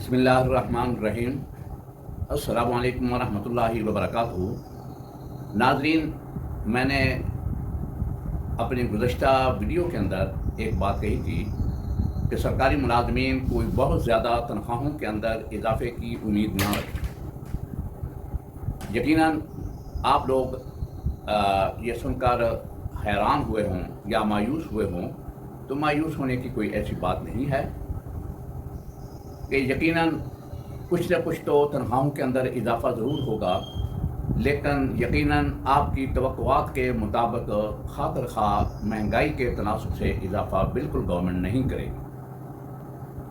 बिस्मिल्लाहिर्रहमानिर्रहीम। अस्सलामु अलैकुम वरहमतुल्लाहि वबरकातुहू। नाज़रीन, मैंने अपनी गुज़श्ता वीडियो के अंदर एक बात कही थी कि सरकारी मुलाज़मीन कोई बहुत ज़्यादा तनख्वाहों के अंदर इजाफ़े की उम्मीद ना रखें। यकीनन आप लोग ये सुनकर हैरान हुए हों या मायूस हुए हों, तो मायूस होने की कोई ऐसी बात नहीं है कि यकीनन कुछ न कुछ तो तनख्वाहों के अंदर इजाफ़ा ज़रूर होगा, लेकिन यकीनन आपकी तवक्कुआत के मुताबिक खातिर ख़्वाह महंगाई के तनासब से इजाफ़ा बिल्कुल गवर्नमेंट नहीं करेगी।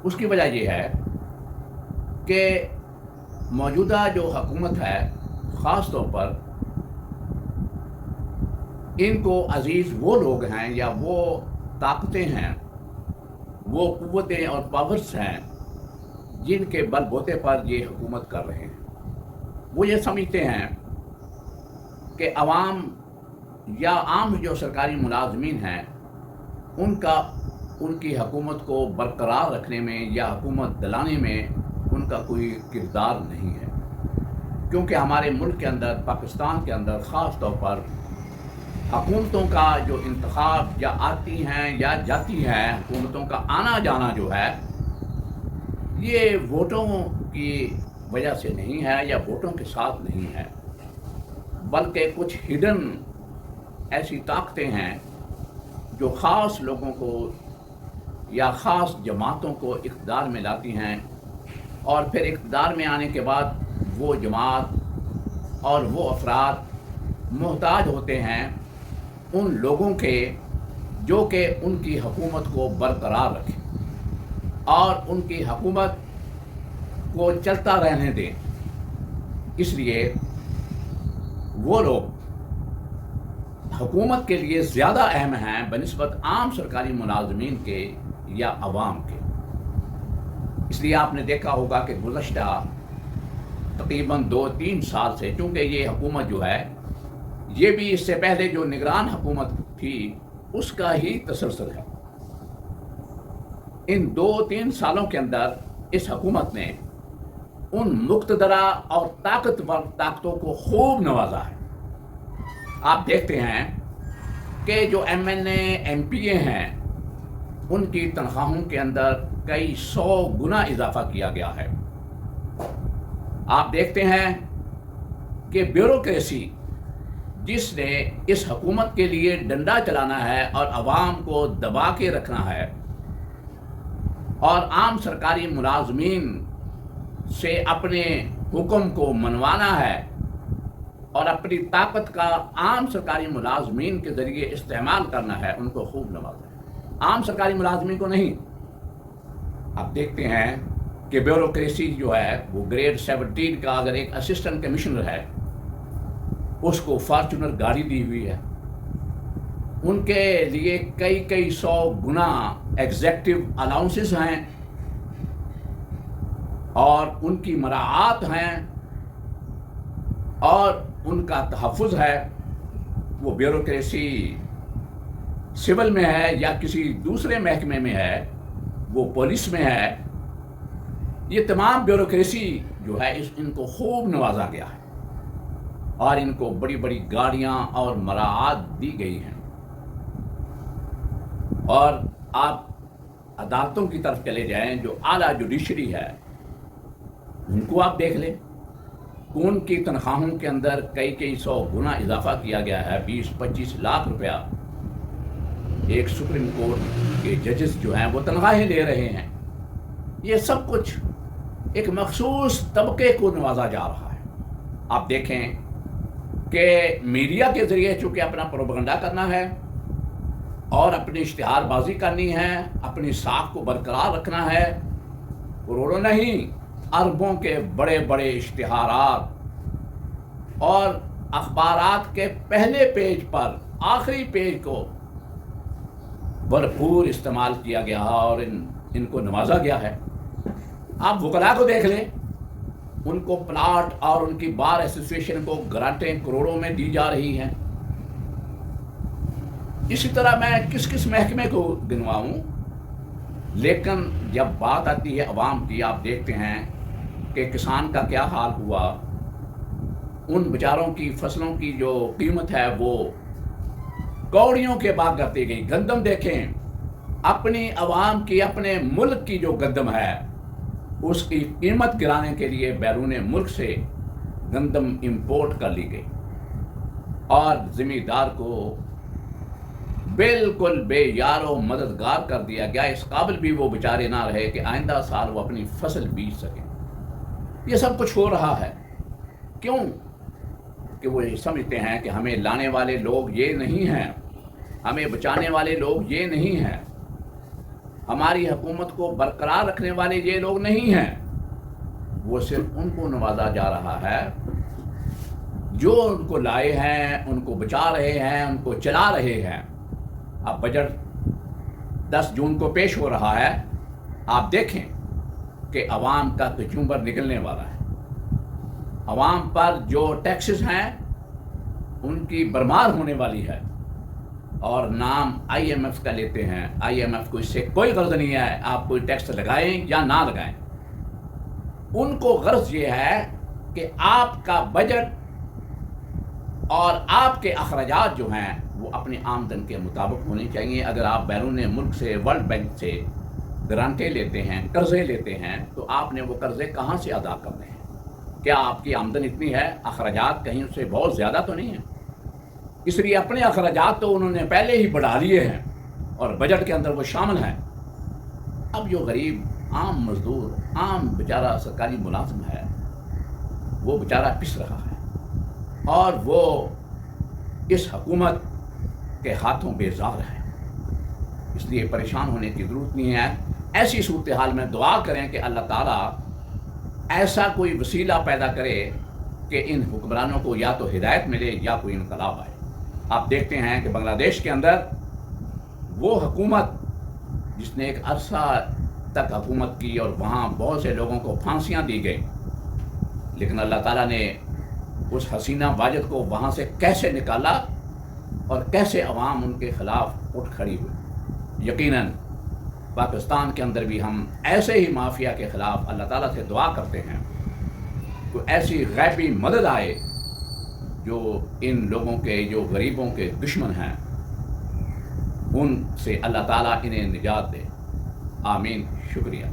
उसकी वजह यह है कि मौजूदा जो हुकूमत है, ख़ास तौर पर इनको अजीज़ वो लोग हैं या वो ताकतें हैं, वो क़ुव्वतें और पावर्स हैं जिनके बलबूते पर ये हुकूमत कर रहे हैं। वो ये समझते हैं कि अवाम या आम जो सरकारी मुलाजमीन हैं उनकी हुकूमत को बरकरार रखने में या हुकूमत दिलाने में उनका कोई किरदार नहीं है, क्योंकि हमारे मुल्क के अंदर, पाकिस्तान के अंदर ख़ास तौर पर हुकूमतों का जो इंतखाब या आती हैं या जाती हैं, हुकूमतों का आना जाना जो है, ये वोटों की वजह से नहीं है या वोटों के साथ नहीं है, बल्कि कुछ हिडन ऐसी ताकतें हैं जो ख़ास लोगों को या ख़ास जमातों को इक़्तिदार में लाती हैं, और फिर इक़्तिदार में आने के बाद वो जमात और वो अफराद मोहताज होते हैं उन लोगों के जो कि उनकी हुकूमत को बरकरार रखें और उनकी हुकूमत को चलता रहने दें। इसलिए वो लोग हुकूमत के लिए ज़्यादा अहम हैं बनिस्बत आम सरकारी मुलाजमीन के या अवाम के। इसलिए आपने देखा होगा कि गुज़श्ता तकरीबन 2-3 साल से, चूँकि ये हुकूमत जो है ये भी इससे पहले जो निगरान हुकूमत थी उसका ही तसलसल है। इन 2-3 सालों के अंदर इस हुकूमत ने उन मुक़्तदरा और ताकतवर ताकतों को खूब नवाजा है। आप देखते हैं कि जो MNA MPA हैं उनकी तनख्वाहों के अंदर कई 100 गुना इजाफा किया गया है। आप देखते हैं कि ब्यूरोक्रेसी जिसने इस हुकूमत के लिए डंडा चलाना है और आवाम को दबा के रखना है और आम सरकारी मुलाजमीन से अपने हुक्म को मनवाना है और अपनी ताकत का आम सरकारी मुलाजमीन के ज़रिए इस्तेमाल करना है, उनको खूब नवाजा है, आम सरकारी मुलाजमीन को नहीं। आप देखते हैं कि ब्यूरोक्रेसी जो है वो ग्रेड 17 का अगर एक असिस्टेंट कमिश्नर है उसको फॉर्चूनर गाड़ी दी हुई है, उनके लिए कई 100 गुना एग्जेक्टिव अलाउंसेस हैं और उनकी मराआत हैं और उनका तहफ़्फ़ुज़ है। वो ब्यूरोक्रेसी सिविल में है या किसी दूसरे महकमे में है, वो पुलिस में है, ये तमाम ब्यूरोक्रेसी जो है इनको खूब नवाजा गया है और इनको बड़ी बड़ी गाड़ियां और मराआत दी गई हैं। और आप अदालतों की तरफ चले जाएं, जो आला जुडिशरी है उनको आप देख लें, उनकी तनख्वाहों के अंदर कई 100 गुना इजाफा किया गया है। 20-25 लाख रुपया एक सुप्रीम कोर्ट के जजेस जो हैं वो तनख्वाहें ले रहे हैं। ये सब कुछ एक मखसूस तबके को नवाजा जा रहा है। आप देखें कि मीडिया के ज़रिए चूँकि अपना प्रोपेगेंडा करना है और अपनी इश्तिहारबाजी करनी है, अपनी साख को बरकरार रखना है, करोड़ों नहीं अरबों के बड़े बड़े इश्तिहारात और अखबारात के पहले पेज पर आखिरी पेज को भरपूर इस्तेमाल किया गया और इनको नवाजा गया है। आप वकला को देख लें, उनको प्लाट और उनकी बार एसोसिएशन को ग्रांटें करोड़ों में दी जा रही हैं। इसी तरह मैं किस महकमे को गिनवाऊं لیکن جب بات آتی ہے عوام کی، آپ دیکھتے ہیں کہ کسان کا کیا حال ہوا، ان بیچاروں کی فصلوں کی جو قیمت ہے وہ کوڑیوں کے بعد کرتی گئی۔ گندم دیکھیں، اپنی عوام کی، اپنے ملک کی جو گندم ہے اس کی قیمت گرانے کے لیے بیرون ملک سے گندم امپورٹ کر لی گئی اور زمیندار کو بالکل بے یار و مددگار کر دیا گیا۔ اس قابل بھی وہ بیچارے نہ رہے کہ آئندہ سال وہ اپنی فصل بیچ سکیں۔ یہ سب کچھ ہو رہا ہے کیوں؟ کہ وہ یہ سمجھتے ہیں کہ ہمیں لانے والے لوگ یہ نہیں ہیں، ہمیں بچانے والے لوگ یہ نہیں ہیں، ہماری حکومت کو برقرار رکھنے والے یہ لوگ نہیں ہیں۔ وہ صرف ان کو نوازا جا رہا ہے جو ان کو لائے ہیں، ان کو بچا رہے ہیں، ان کو چلا رہے ہیں۔ اب بجٹ 10 جون کو پیش ہو رہا ہے، آپ دیکھیں کہ عوام کا کچومبر نکلنے والا ہے۔ عوام پر جو ٹیکسز ہیں ان کی برمار ہونے والی ہے، اور نام آئی ایم ایف کا لیتے ہیں۔ آئی ایم ایف کو اس سے کوئی غرض نہیں ہے آپ کوئی ٹیکس لگائیں یا نہ لگائیں۔ ان کو غرض یہ ہے کہ آپ کا بجٹ اور آپ کے اخراجات جو ہیں وہ اپنی آمدن کے مطابق ہونے چاہیے۔ اگر آپ بیرون ملک سے، ورلڈ بینک سے گرانٹیں لیتے ہیں، قرضے لیتے ہیں، تو آپ نے وہ قرضے کہاں سے ادا کرنے ہیں؟ کیا آپ کی آمدن اتنی ہے؟ اخراجات کہیں سے بہت زیادہ تو نہیں ہیں؟ اس لیے اپنے اخراجات تو انہوں نے پہلے ہی بڑھا لیے ہیں اور بجٹ کے اندر وہ شامل ہیں۔ اب جو غریب عام مزدور، عام بیچارہ سرکاری ملازم ہے، وہ بیچارہ پس رہا ہے اور وہ اس حکومت کے ہاتھوں بیزار ہے۔ اس لیے پریشان ہونے کی ضرورت نہیں ہے۔ ایسی صورتحال میں دعا کریں کہ اللہ تعالیٰ ایسا کوئی وسیلہ پیدا کرے کہ ان حکمرانوں کو یا تو ہدایت ملے یا کوئی انقلاب آئے۔ آپ دیکھتے ہیں کہ بنگلہ دیش کے اندر وہ حکومت جس نے ایک عرصہ تک حکومت کی اور وہاں بہت سے لوگوں کو پھانسیاں دی گئی، لیکن اللہ تعالیٰ نے اس حسینہ واجد کو وہاں سے کیسے نکالا اور کیسے عوام ان کے خلاف اٹھ کھڑی ہوئی۔ یقیناً پاکستان کے اندر بھی ہم ایسے ہی مافیا کے خلاف اللہ تعالیٰ سے دعا کرتے ہیں کہ ایسی غیبی مدد آئے جو ان لوگوں کے، جو غریبوں کے دشمن ہیں، ان سے اللہ تعالیٰ انہیں نجات دے۔ آمین۔ شکریہ۔